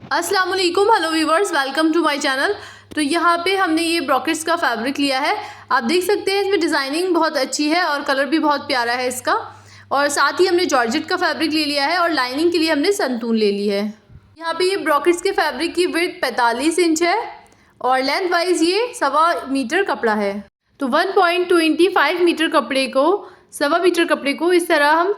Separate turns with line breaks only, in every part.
अस्सलाम वालेकुम, hello viewers, welcome to my channel. तो यहाँ पे हमने ये ब्रॉकेट्स का फैब्रिक लिया है। आप देख सकते हैं इसमें डिज़ाइनिंग बहुत अच्छी है और कलर भी बहुत प्यारा है इसका। और साथ ही हमने जॉर्जेट का फैब्रिक ले लिया है और लाइनिंग के लिए हमने संतून ले ली है। यहाँ पे ये ब्रॉकेट्स के फैब्रिक की विड्थ 45 इंच है और लेंथ वाइज ये 1.25 मीटर कपड़ा है। तो 1.25 मीटर कपड़े को 1.25 मीटर कपड़े को इस तरह हम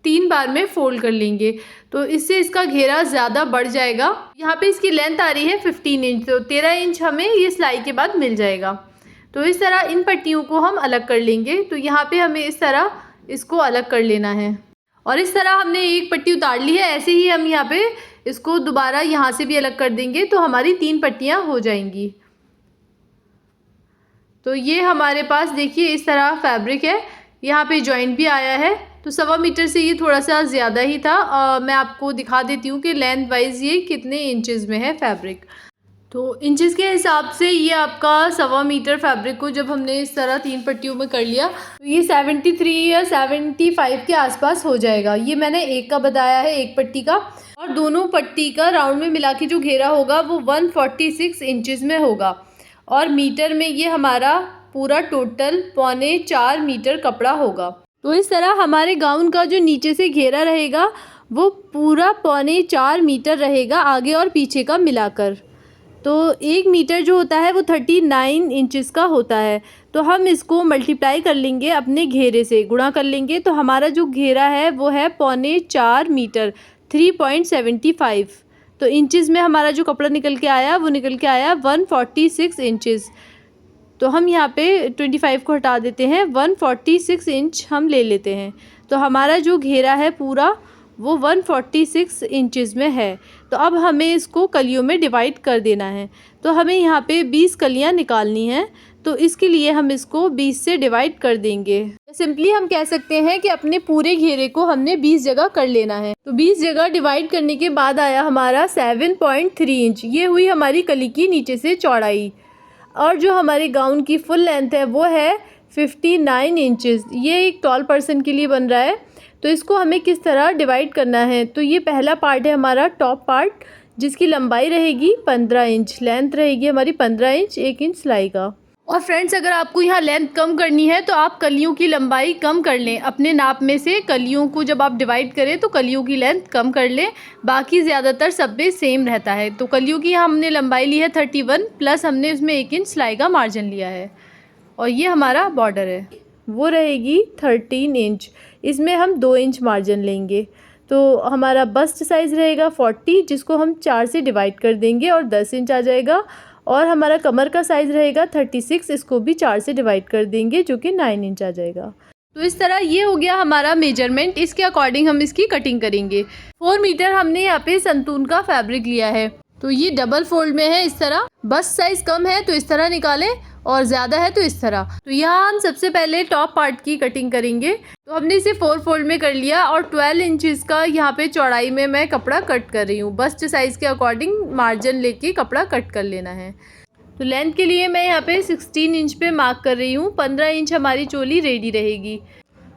3 बार में फोल्ड कर लेंगे, तो इससे इसका घेरा ज़्यादा बढ़ जाएगा। यहाँ पे इसकी लेंथ आ रही है 15 इंच, तो 13 इंच हमें ये सिलाई के बाद मिल जाएगा। तो इस तरह इन पट्टियों को हम अलग कर लेंगे। तो यहाँ पे हमें इस तरह इसको अलग कर लेना है और इस तरह हमने एक पट्टी उतार ली है। ऐसे ही हम यहाँ पे इसको दोबारा यहाँ से भी अलग कर देंगे, तो हमारी 3 पट्टियाँ हो जाएंगी। तो ये हमारे पास देखिए इस तरह फैब्रिक है। यहाँ पे जॉइंट भी आया है, तो 1.25 मीटर से ये थोड़ा सा ज़्यादा ही था। मैं आपको दिखा देती हूँ कि लेंथ वाइज ये कितने इंचेस में है फैब्रिक। तो इंचेस के हिसाब से ये आपका 1.25 मीटर फैब्रिक को जब हमने इस तरह 3 पट्टियों में कर लिया, तो ये 73 या 75 के आसपास हो जाएगा। ये मैंने एक का बताया है, एक पट्टी का, और दोनों पट्टी का राउंड में मिला के जो घेरा होगा वो 146 इंचेस में होगा। और मीटर में ये हमारा पूरा टोटल 3.25 मीटर कपड़ा होगा। तो इस तरह हमारे गाउन का जो नीचे से घेरा रहेगा वो पूरा 3.25 मीटर रहेगा, आगे और पीछे का मिलाकर। तो 1 मीटर जो होता है वो 39 इंचेस का होता है। तो हम इसको मल्टीप्लाई कर लेंगे, अपने घेरे से गुणा कर लेंगे, तो हमारा जो घेरा है वो है 3.25 मीटर, 3.75। तो इंचेस में हमारा जो कपड़ा निकल के आया वो निकल के आया 146 इंचेस। तो हम यहाँ पे 25 को हटा देते हैं, 146 इंच हम ले लेते हैं। तो हमारा जो घेरा है पूरा वो 146 इंचेस में है। तो अब हमें इसको कलियों में डिवाइड कर देना है। तो हमें यहाँ पे 20 कलियाँ निकालनी हैं, तो इसके लिए हम इसको 20 से डिवाइड कर देंगे। सिंपली हम कह सकते हैं कि अपने पूरे घेरे को हमने 20 जगह कर लेना है। तो 20 जगह डिवाइड करने के बाद आया हमारा 7.3 इंच। ये हुई हमारी कली की नीचे से चौड़ाई। और जो हमारे गाउन की फुल लेंथ है वो है 59 इंचेस। ये एक टॉल पर्सन के लिए बन रहा है। तो इसको हमें किस तरह डिवाइड करना है, तो ये पहला पार्ट है हमारा टॉप पार्ट, जिसकी लंबाई रहेगी 15 इंच, लेंथ रहेगी हमारी 15 इंच, 1 इंच सिलाई का। और फ्रेंड्स, अगर आपको यहाँ लेंथ कम करनी है तो आप कलियों की लंबाई कम कर लें। अपने नाप में से कलियों को जब आप डिवाइड करें तो कलियों की लेंथ कम कर लें, बाकी ज़्यादातर सब में सेम रहता है। तो कलियों की यहाँ हमने लंबाई ली है 31, प्लस हमने उसमें 1 इंच सिलाई का मार्जिन लिया है। और ये हमारा बॉर्डर है, वो रहेगी 13 इंच। इसमें हम 2 इंच मार्जिन लेंगे। तो हमारा बस्ट साइज़ रहेगा 40, जिसको हम 4 से डिवाइड कर देंगे और 10 इंच आ जाएगा। और हमारा कमर का साइज़ रहेगा 36, इसको भी 4 से डिवाइड कर देंगे, जो कि 9 इंच आ जाएगा। तो इस तरह ये हो गया हमारा मेजरमेंट। इसके अकॉर्डिंग हम इसकी कटिंग करेंगे। 4 मीटर हमने यहाँ पे संतून का फैब्रिक लिया है, तो ये डबल फोल्ड में है इस तरह। बस्ट साइज़ कम है तो इस तरह निकालें, और ज़्यादा है तो इस तरह। तो यहाँ हम सबसे पहले टॉप पार्ट की कटिंग करेंगे। तो हमने इसे 4 फोल्ड में कर लिया और 12 इंचज़ का यहाँ पे चौड़ाई में मैं कपड़ा कट कर रही हूँ। बस्ट साइज़ के अकॉर्डिंग मार्जिन लेके कपड़ा कट कर लेना है। तो लेंथ के लिए मैं यहाँ पे 16 इंच पे मार्क कर रही हूँ। 15 इंच हमारी चोली रेडी रहेगी।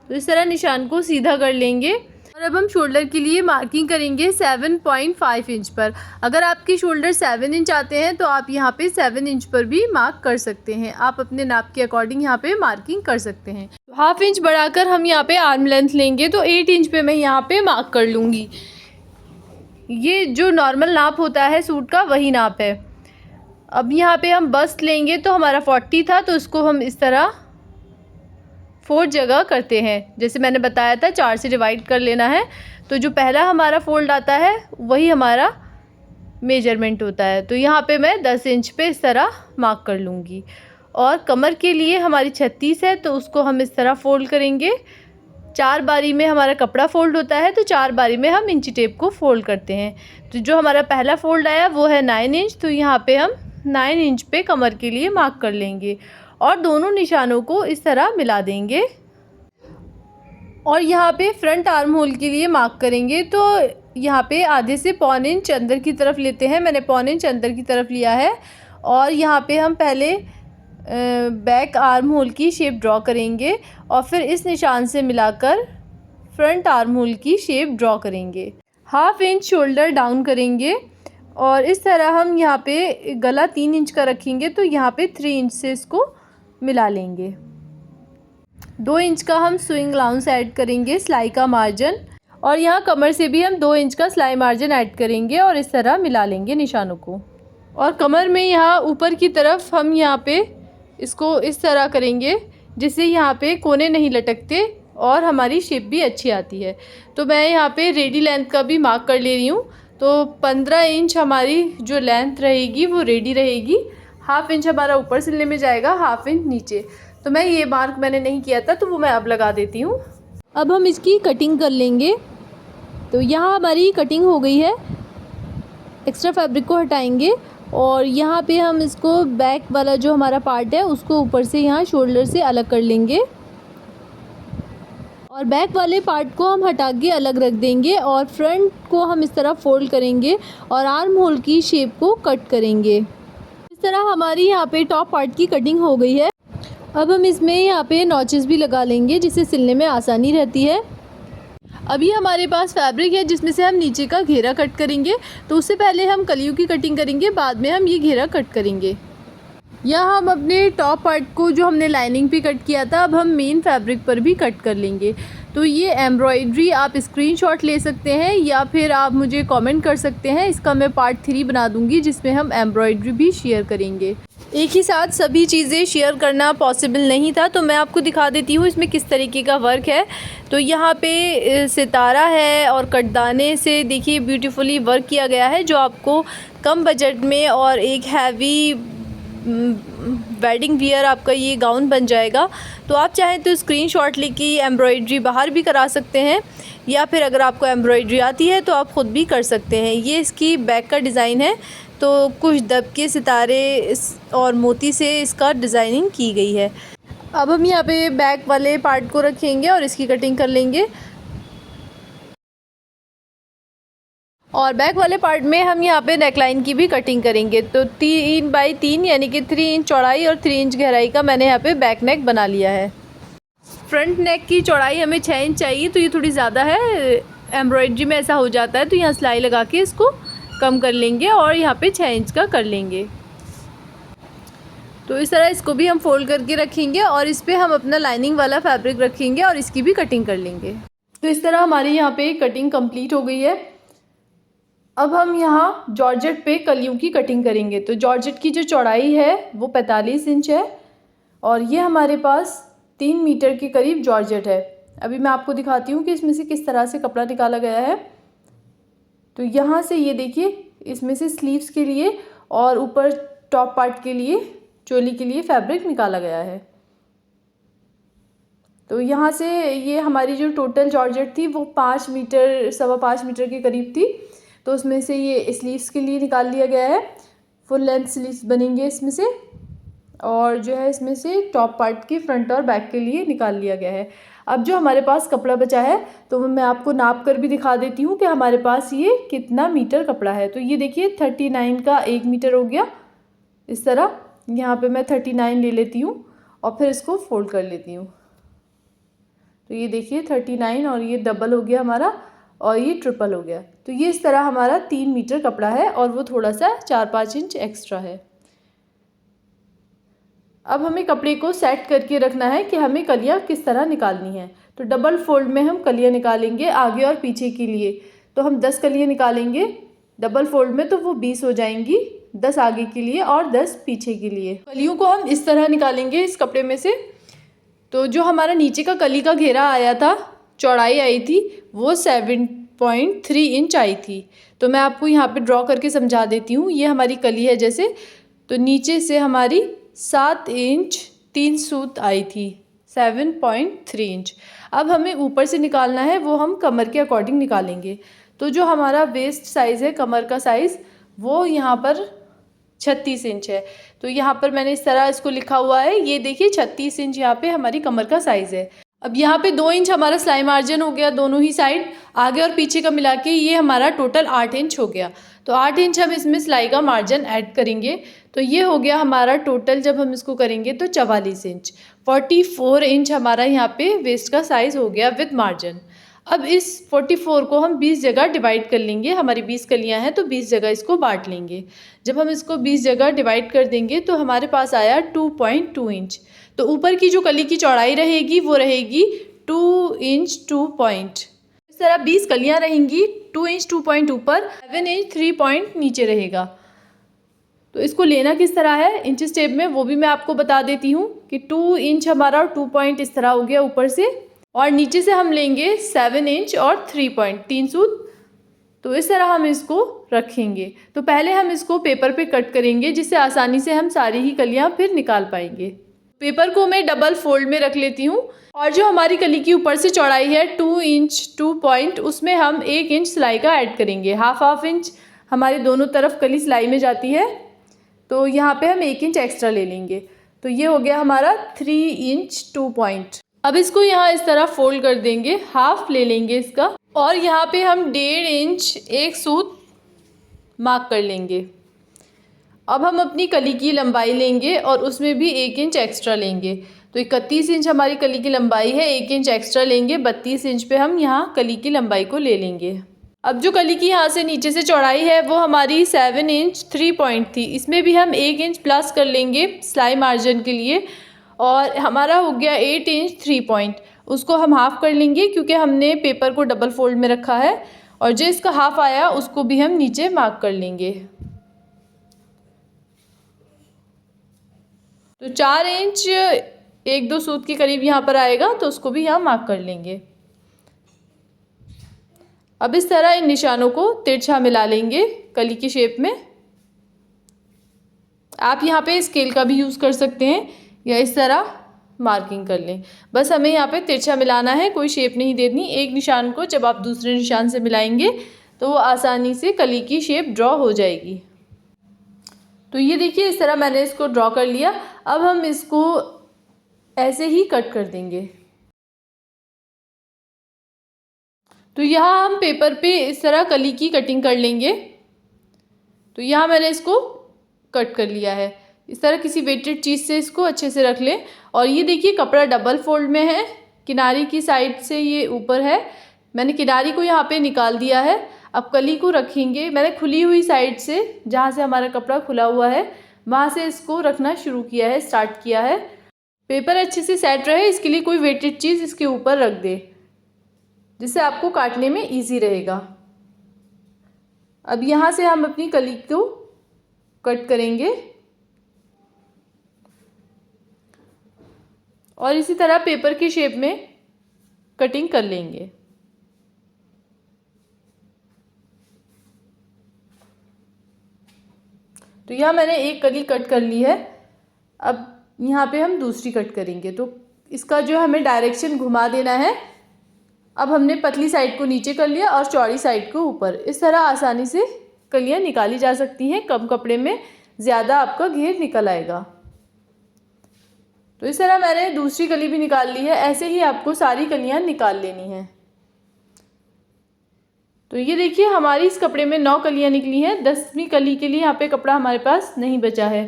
तो इस तरह निशान को सीधा कर लेंगे। और अब हम शोल्डर के लिए मार्किंग करेंगे 7.5 इंच पर। अगर आपके शोल्डर 7 इंच आते हैं तो आप यहाँ पे 7 इंच पर भी मार्क कर सकते हैं। आप अपने नाप के अकॉर्डिंग यहाँ पे मार्किंग कर सकते हैं। तो हाफ इंच बढ़ाकर हम यहाँ पे आर्म लेंथ लेंगे, तो 8 इंच पे मैं यहाँ पे मार्क कर लूँगी। ये जो नॉर्मल नाप होता है सूट का, वही नाप है। अब यहाँ पे हम बस्ट लेंगे, तो हमारा 40 था, तो इसको हम इस तरह 4 जगह करते हैं। जैसे मैंने बताया था 4 से डिवाइड कर लेना है। तो जो पहला हमारा फोल्ड आता है वही हमारा मेजरमेंट होता है। तो यहाँ पे मैं 10 इंच पे इस तरह मार्क कर लूँगी। और कमर के लिए हमारी 36 है, तो उसको हम इस तरह फोल्ड करेंगे। 4 बारी में हमारा कपड़ा फोल्ड होता है, तो 4 बारी में हम इंची टेप को फोल्ड करते हैं। तो जो हमारा पहला फोल्ड आया वो है 9 इंच, तो यहाँ पे हम 9 इंच पे कमर के लिए मार्क कर लेंगे और दोनों निशानों को इस तरह मिला देंगे। और यहाँ पे फ्रंट आर्म होल के लिए मार्क करेंगे। तो यहाँ पे आधे से 1.25 इंच अंदर की तरफ लेते हैं। मैंने 1.25 इंच अंदर की तरफ लिया है। और यहाँ पे हम पहले बैक आर्म होल की शेप ड्रॉ करेंगे और फिर इस निशान से मिलाकर फ्रंट आर्म होल की शेप ड्रॉ करेंगे। हाफ इंच शोल्डर डाउन करेंगे और इस तरह हम यहाँ पे गला 3 इंच का रखेंगे तो यहाँ पे 3 इंच से इसको मिला लेंगे। 2 इंच का हम स्विंग अलाउंस ऐड करेंगे सिलाई का मार्जिन, और यहाँ कमर से भी हम 2 इंच का सिलाई मार्जिन ऐड करेंगे और इस तरह मिला लेंगे निशानों को। और कमर में यहाँ ऊपर की तरफ हम यहाँ पे इसको इस तरह करेंगे जिससे यहाँ पे कोने नहीं लटकते और हमारी शेप भी अच्छी आती है। तो मैं यहाँ पे रेडी लेंथ का भी मार्क कर ले रही हूँ। तो 15 इंच हमारी जो लेंथ रहेगी वो रेडी रहेगी। हाफ इंच हमारा ऊपर सिलने में जाएगा, हाफ इंच नीचे। तो मैं ये मार्क मैंने नहीं किया था तो वो मैं अब लगा देती हूँ। अब हम इसकी कटिंग कर लेंगे। तो यहाँ हमारी कटिंग हो गई है। एक्स्ट्रा फैब्रिक को हटाएंगे और यहाँ पे हम इसको बैक वाला जो हमारा पार्ट है उसको ऊपर से यहाँ शोल्डर से अलग कर लेंगे और बैक वाले पार्ट को हम हटा के अलग रख देंगे और फ्रंट को हम इस तरह फोल्ड करेंगे और आर्म होल की शेप को कट करेंगे। इस तरह हमारी यहाँ पे टॉप पार्ट की कटिंग हो गई है। अब हम इसमें यहाँ पे नॉचेस भी लगा लेंगे जिससे सिलने में आसानी रहती है। अभी हमारे पास फैब्रिक है जिसमें से हम नीचे का घेरा कट करेंगे। तो उससे पहले हम कलियों की कटिंग करेंगे, बाद में हम ये घेरा कट करेंगे। यहाँ हम अपने टॉप पार्ट को जो हमने लाइनिंग पे कट किया था अब हम मेन फैब्रिक पर भी कट कर लेंगे। तो ये एम्ब्रॉयडरी आप स्क्रीनशॉट ले सकते हैं या फिर आप मुझे कमेंट कर सकते हैं। इसका मैं पार्ट 3 बना दूँगी जिसमें हम एम्ब्रॉयडरी भी शेयर करेंगे। एक ही साथ सभी चीज़ें शेयर करना पॉसिबल नहीं था तो मैं आपको दिखा देती हूँ इसमें किस तरीके का वर्क है। तो यहाँ पे सितारा है और कटदाने से देखिए ब्यूटीफुली वर्क किया गया है जो आपको कम बजट में और एक हैवी वेडिंग वियर आपका ये गाउन बन जाएगा। तो आप चाहें तो स्क्रीनशॉट लेके एम्ब्रॉयडरी बाहर भी करा सकते हैं या फिर अगर आपको एम्ब्रॉयडरी आती है तो आप ख़ुद भी कर सकते हैं। ये इसकी बैक का डिज़ाइन है। तो कुछ दबके सितारे और मोती से इसका डिज़ाइनिंग की गई है। अब हम यहाँ पे बैक वाले पार्ट को रखेंगे और इसकी कटिंग कर लेंगे। और बैक वाले पार्ट में हम यहाँ पे नेकलाइन की भी कटिंग करेंगे। तो 3 बाई 3 यानी कि 3 इंच चौड़ाई और 3 इंच गहराई का मैंने यहाँ पे बैक नेक बना लिया है। फ्रंट नेक की चौड़ाई हमें 6 इंच चाहिए तो ये थोड़ी ज़्यादा है। एम्ब्रॉयडरी में ऐसा हो जाता है तो यहाँ सिलाई लगा के इसको कम कर लेंगे और यहाँ पे 6 इंच का कर लेंगे। तो इस तरह इसको भी हम फोल्ड करके रखेंगे और इस पर हम अपना लाइनिंग वाला फैब्रिक रखेंगे और इसकी भी कटिंग कर लेंगे। तो इस तरह हमारी यहाँ पे कटिंग कंप्लीट हो गई है। अब हम यहाँ जॉर्जेट पे कलियों की कटिंग करेंगे। तो जॉर्जेट की जो चौड़ाई है वो 45 इंच है और ये हमारे पास 3 मीटर के करीब जॉर्जेट है। अभी मैं आपको दिखाती हूँ कि इसमें से किस तरह से कपड़ा निकाला गया है। तो यहाँ से ये देखिए इसमें से स्लीव्स के लिए और ऊपर टॉप पार्ट के लिए चोली के लिए फैब्रिक निकाला गया है। तो यहाँ से ये हमारी जो टोटल जॉर्जेट थी वो 5 मीटर 5.25 मीटर के करीब थी। तो उसमें से ये स्लीव्स के लिए निकाल लिया गया है। फुल लेंथ स्लीव्स बनेंगे इसमें से और जो है इसमें से टॉप पार्ट के फ्रंट और बैक के लिए निकाल लिया गया है। अब जो हमारे पास कपड़ा बचा है तो मैं आपको नाप कर भी दिखा देती हूँ कि हमारे पास ये कितना मीटर कपड़ा है। तो ये देखिए 39 का 1 मीटर हो गया। इस तरह यहाँ पे मैं 39 ले लेती हूँ और फिर इसको फोल्ड कर लेती हूँ। तो ये देखिए 39 और ये डबल हो गया हमारा और ये ट्रिपल हो गया। तो ये इस तरह हमारा 3 मीटर कपड़ा है और वो थोड़ा सा 4-5 इंच एक्स्ट्रा है। अब हमें कपड़े को सेट करके रखना है कि हमें कलियाँ किस तरह निकालनी है। तो डबल फोल्ड में हम कलियाँ निकालेंगे आगे और पीछे के लिए। तो हम 10 कलियाँ निकालेंगे डबल फोल्ड में तो वो 20 हो जाएंगी, 10 आगे के लिए और 10 पीछे के लिए। कलियों को हम इस तरह निकालेंगे इस कपड़े में से। तो जो हमारा नीचे का कली का घेरा आया था, चौड़ाई आई थी वो 7.3 इंच आई थी। तो मैं आपको यहाँ पे ड्रॉ करके समझा देती हूँ। ये हमारी कली है जैसे, तो नीचे से हमारी 7 इंच 3 सूत आई थी, 7.3 इंच। अब हमें ऊपर से निकालना है, वो हम कमर के अकॉर्डिंग निकालेंगे। तो जो हमारा वेस्ट साइज़ है, कमर का साइज़, वो यहाँ पर 36 इंच है। तो यहाँ पर मैंने इस तरह इसको लिखा हुआ है। ये देखिए 36 इंच यहाँ पे हमारी कमर का साइज़ है। अब यहाँ पे 2 इंच हमारा सिलाई मार्जिन हो गया दोनों ही साइड, आगे और पीछे का मिला के ये हमारा टोटल 8 इंच हो गया। तो 8 इंच हम इसमें सिलाई का मार्जिन ऐड करेंगे। तो ये हो गया हमारा टोटल, जब हम इसको करेंगे तो 44 इंच। 44 इंच हमारा यहाँ पे वेस्ट का साइज़ हो गया विद मार्जिन। अब इस 44 को हम 20 जगह डिवाइड कर लेंगे। हमारी 20 कलियां हैं तो 20 जगह इसको बांट लेंगे। जब हम इसको 20 जगह डिवाइड कर देंगे तो हमारे पास आया 2.2 इंच। तो ऊपर की जो कली की चौड़ाई रहेगी वो रहेगी 2 इंच 2 पॉइंट। इस तरह 20 कलियां रहेंगी, 2 इंच 2 पॉइंट ऊपर, 7 इंच 3 पॉइंट नीचे रहेगा। तो इसको लेना किस तरह है इंच स्टेप में, वो भी मैं आपको बता देती हूँ कि 2 इंच हमारा और 2 पॉइंट इस तरह हो गया ऊपर से, और नीचे से हम लेंगे 7 इंच और 3 पॉइंट, 3 सूत। तो इस तरह हम इसको रखेंगे। तो पहले हम इसको पेपर पे कट करेंगे जिससे आसानी से हम सारी ही कलियां फिर निकाल पाएंगे। पेपर को मैं डबल फोल्ड में रख लेती हूँ, और जो हमारी कली की ऊपर से चौड़ाई है 2 इंच 2 पॉइंट, उसमें हम 1 इंच सिलाई का ऐड करेंगे। हाफ इंच हमारे दोनों तरफ कली सिलाई में जाती है, तो यहाँ पे हम 1 इंच एक्स्ट्रा ले लेंगे। तो ये हो गया हमारा 3 इंच 2 पॉइंट। अब इसको यहाँ इस तरह फोल्ड कर देंगे, हाफ ले लेंगे इसका, और यहाँ पे हम 1.5 इंच एक सूत मार्क कर लेंगे। अब हम अपनी कली की लंबाई लेंगे और उसमें भी 1 इंच एक्स्ट्रा लेंगे। तो 31 इंच हमारी कली की लंबाई है, 1 इंच एक्स्ट्रा लेंगे, 32 इंच पे हम यहाँ कली की लंबाई को ले लेंगे। अब जो कली की यहाँ से नीचे से चौड़ाई है वो हमारी 7 इंच 3 पॉइंट थी, इसमें भी हम 1 इंच प्लस कर लेंगे सिलाई मार्जिन के लिए, और हमारा हो गया 8 इंच 3 पॉइंट। उसको हम हाफ़ कर लेंगे क्योंकि हमने पेपर को डबल फोल्ड में रखा है, और जो इसका हाफ़ आया उसको भी हम नीचे मार्क कर लेंगे। तो 4 इंच 1-2 सूत के करीब यहाँ पर आएगा, तो उसको भी यहाँ मार्क कर लेंगे। अब इस तरह इन निशानों को तिरछा मिला लेंगे कली की शेप में। आप यहाँ पे स्केल का भी यूज़ कर सकते हैं या इस तरह मार्किंग कर लें। बस हमें यहाँ पे तिरछा मिलाना है, कोई शेप नहीं देनी। एक निशान को जब आप दूसरे निशान से मिलाएंगे तो वो आसानी से कली की शेप ड्रॉ हो जाएगी। तो ये देखिए इस तरह मैंने इसको ड्रॉ कर लिया। अब हम इसको ऐसे ही कट कर देंगे। तो यहाँ हम पेपर पे इस तरह कली की कटिंग कर लेंगे। तो यहाँ मैंने इसको कट कर लिया है। इस तरह किसी वेटेड चीज़ से इसको अच्छे से रख लें। और ये देखिए कपड़ा डबल फोल्ड में है, किनारी की साइड से ये ऊपर है, मैंने किनारी को यहाँ पे निकाल दिया है। अब कली को रखेंगे, मैंने खुली हुई साइड से, जहाँ से हमारा कपड़ा खुला हुआ है वहाँ से इसको रखना शुरू किया है, स्टार्ट किया है। पेपर अच्छे से सेट रहे इसके लिए कोई वेटेड चीज़ इसके ऊपर रख दे, जिससे आपको काटने में ईजी रहेगा। अब यहाँ से हम अपनी कली को कट करेंगे और इसी तरह पेपर की शेप में कटिंग कर लेंगे। तो यहाँ मैंने एक कली कट कर ली है। अब यहाँ पे हम दूसरी कट करेंगे। तो इसका जो हमें डायरेक्शन घुमा देना है। अब हमने पतली साइड को नीचे कर लिया और चौड़ी साइड को ऊपर। इस तरह आसानी से कलियाँ निकाली जा सकती हैं। कम कपड़े में ज़्यादा आपका घेर निकल आएगा। तो इस तरह मैंने दूसरी कली भी निकाल ली है। ऐसे ही आपको सारी कलियाँ निकाल लेनी हैं। तो ये देखिए हमारी इस कपड़े में 9 कलियाँ निकली हैं। 10वीं कली के लिए यहाँ पे कपड़ा हमारे पास नहीं बचा है।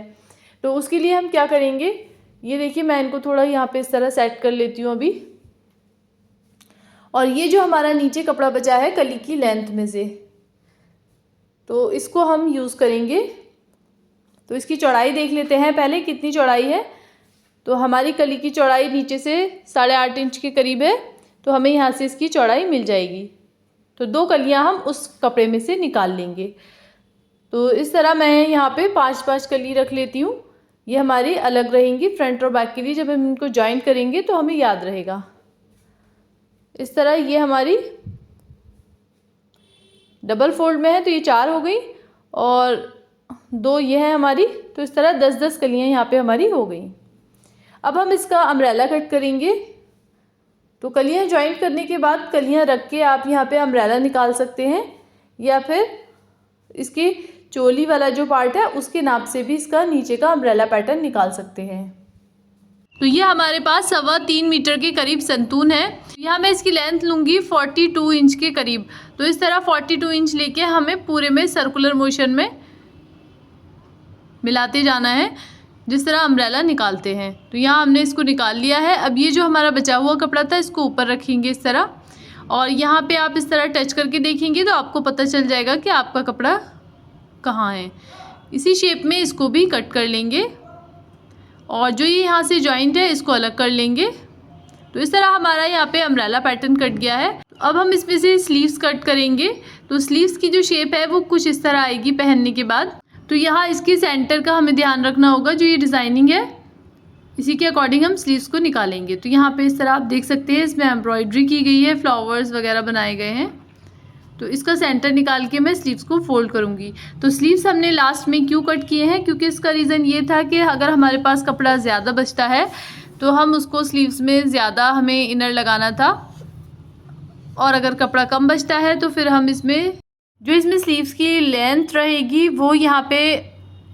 तो उसके लिए हम क्या करेंगे, ये देखिए मैं इनको थोड़ा यहाँ पे इस तरह सेट कर लेती हूँ अभी। और ये जो हमारा नीचे कपड़ा बचा है कली की लेंथ में से, तो इसको हम यूज़ करेंगे। तो इसकी चौड़ाई देख लेते हैं पहले कितनी चौड़ाई है। तो हमारी कली की चौड़ाई नीचे से 8.5 इंच के करीब है। तो हमें यहाँ से इसकी चौड़ाई मिल जाएगी। तो 2 कलियाँ हम उस कपड़े में से निकाल लेंगे। तो इस तरह मैं यहाँ पे 5-5 कली रख लेती हूँ। ये हमारी अलग रहेंगी फ्रंट और बैक के लिए। जब हम इनको जॉइंट करेंगे तो हमें याद रहेगा। इस तरह ये हमारी डबल फोल्ड में है तो ये 4 हो गई और 2 ये है हमारी। तो इस तरह 10-10 कलियाँ यहाँ पे हमारी हो गई। अब हम इसका अम्ब्रेला कट करेंगे। तो कलियाँ जॉइंट करने के बाद कलियाँ रख के आप यहाँ पे अम्ब्रेला निकाल सकते हैं, या फिर इसकी चोली वाला जो पार्ट है उसके नाप से भी इसका नीचे का अम्ब्रेला पैटर्न निकाल सकते हैं। तो ये हमारे पास 3.25 मीटर के करीब संतून है। यहाँ मैं इसकी लेंथ लूँगी 42 इंच के करीब। तो इस तरह 42 इंच लेके हमें पूरे में सर्कुलर मोशन में मिलाते जाना है, जिस तरह अम्ब्रेला निकालते हैं। तो यहाँ हमने इसको निकाल लिया है। अब ये जो हमारा बचा हुआ कपड़ा था इसको ऊपर रखेंगे इस तरह, और यहाँ पे आप इस तरह टच करके देखेंगे तो आपको पता चल जाएगा कि आपका कपड़ा कहाँ है। इसी शेप में इसको भी कट कर लेंगे और जो ये यहाँ से जॉइंट है इसको अलग कर लेंगे। तो इस तरह हमारा यहाँ पे अम्ब्रेला पैटर्न कट गया है। अब हम इसमें से स्लीव्स कट करेंगे। तो स्लीव्स की जो शेप है वो कुछ इस तरह आएगी पहनने के बाद। तो यहाँ इसके सेंटर का हमें ध्यान रखना होगा, जो ये डिज़ाइनिंग है इसी के अकॉर्डिंग हम स्लीव्स को निकालेंगे। तो यहाँ पे इस तरह आप देख सकते हैं इसमें एम्ब्रॉयडरी की गई है, फ्लावर्स वगैरह बनाए गए हैं। तो इसका सेंटर निकाल के मैं स्लीव्स को फोल्ड करूँगी। तो स्लीव्स हमने लास्ट में क्यों कट किए हैं, क्योंकि इसका रीज़न ये था कि अगर हमारे पास कपड़ा ज़्यादा बचता है तो हम उसको स्लीव्स में ज़्यादा हमें इनर लगाना था, और अगर कपड़ा कम बचता है तो फिर हम इसमें स्लीव्स की लेंथ रहेगी वो यहाँ पे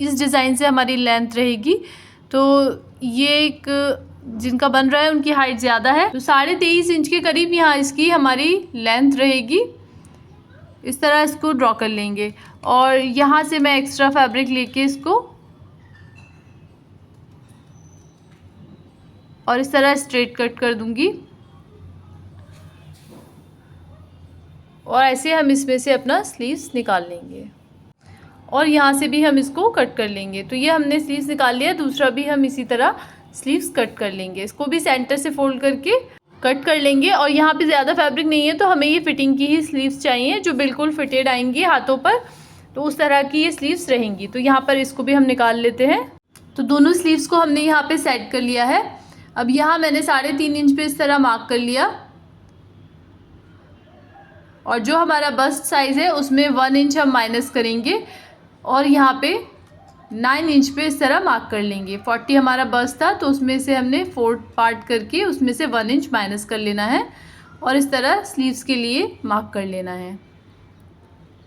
इस डिज़ाइन से हमारी लेंथ रहेगी। तो ये एक जिनका बन रहा है उनकी हाइट ज़्यादा है, तो 23.5 इंच के करीब यहाँ इसकी हमारी लेंथ रहेगी। इस तरह इसको ड्रॉ कर लेंगे और यहाँ से मैं एक्स्ट्रा फैब्रिक लेके इसको और इस तरह स्ट्रेट कट कर दूंगी, और ऐसे हम इसमें से अपना स्लीव्स निकाल लेंगे और यहाँ से भी हम इसको कट कर लेंगे। तो ये हमने स्लीव्स निकाल लिया, दूसरा भी हम इसी तरह स्लीव्स कट कर लेंगे। इसको भी सेंटर से फोल्ड करके कट कर लेंगे। और यहाँ पे ज़्यादा फैब्रिक नहीं है तो हमें ये फिटिंग की ही स्लीव्स चाहिए जो बिल्कुल फिटेड आएंगी हाथों पर, तो उस तरह की ये स्लीव्स रहेंगी। तो यहाँ पर इसको भी हम निकाल लेते हैं। तो दोनों स्लीव्स को हमने यहाँ पे सेट कर लिया है। अब यहाँ मैंने 3.5 इंच पे इस तरह मार्क कर लिया, और जो हमारा बस्ट साइज़ है उसमें 1 इंच हम माइनस करेंगे और यहाँ पे 9 इंच पे इस तरह मार्क कर लेंगे। 40 हमारा बस्ट था तो उसमें से हमने 4 पार्ट करके उसमें से 1 इंच माइनस कर लेना है और इस तरह स्लीव्स के लिए मार्क कर लेना है।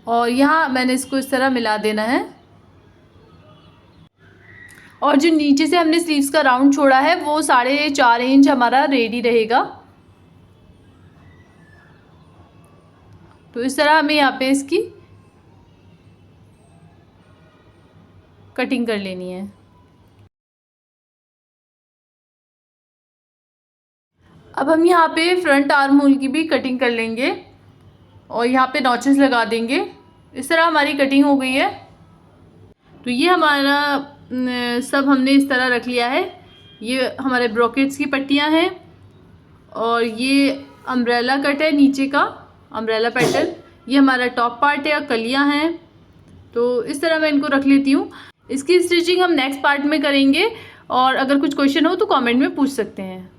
और यहाँ मैंने इसको इस तरह मिला देना है, और जो नीचे से हमने स्लीव्स का राउंड छोड़ा है वो 4.5 इंच हमारा रेडी रहेगा। तो इस तरह हमें यहाँ पे इसकी कटिंग कर लेनी है। अब हम यहाँ पे फ्रंट आर्म होल की भी कटिंग कर लेंगे और यहाँ पे नॉचेस लगा देंगे। इस तरह हमारी कटिंग हो गई है। तो ये हमारा सब हमने इस तरह रख लिया है। ये हमारे ब्रोकेट्स की पट्टियाँ हैं और ये अम्ब्रेला कट है, नीचे का अम्ब्रेला पैटर्न। ये हमारा टॉप पार्ट है, कलियाँ हैं। तो इस तरह मैं इनको रख लेती हूँ। इसकी स्टिचिंग हम नेक्स्ट पार्ट में करेंगे, और अगर कुछ क्वेश्चन हो तो कमेंट में पूछ सकते हैं।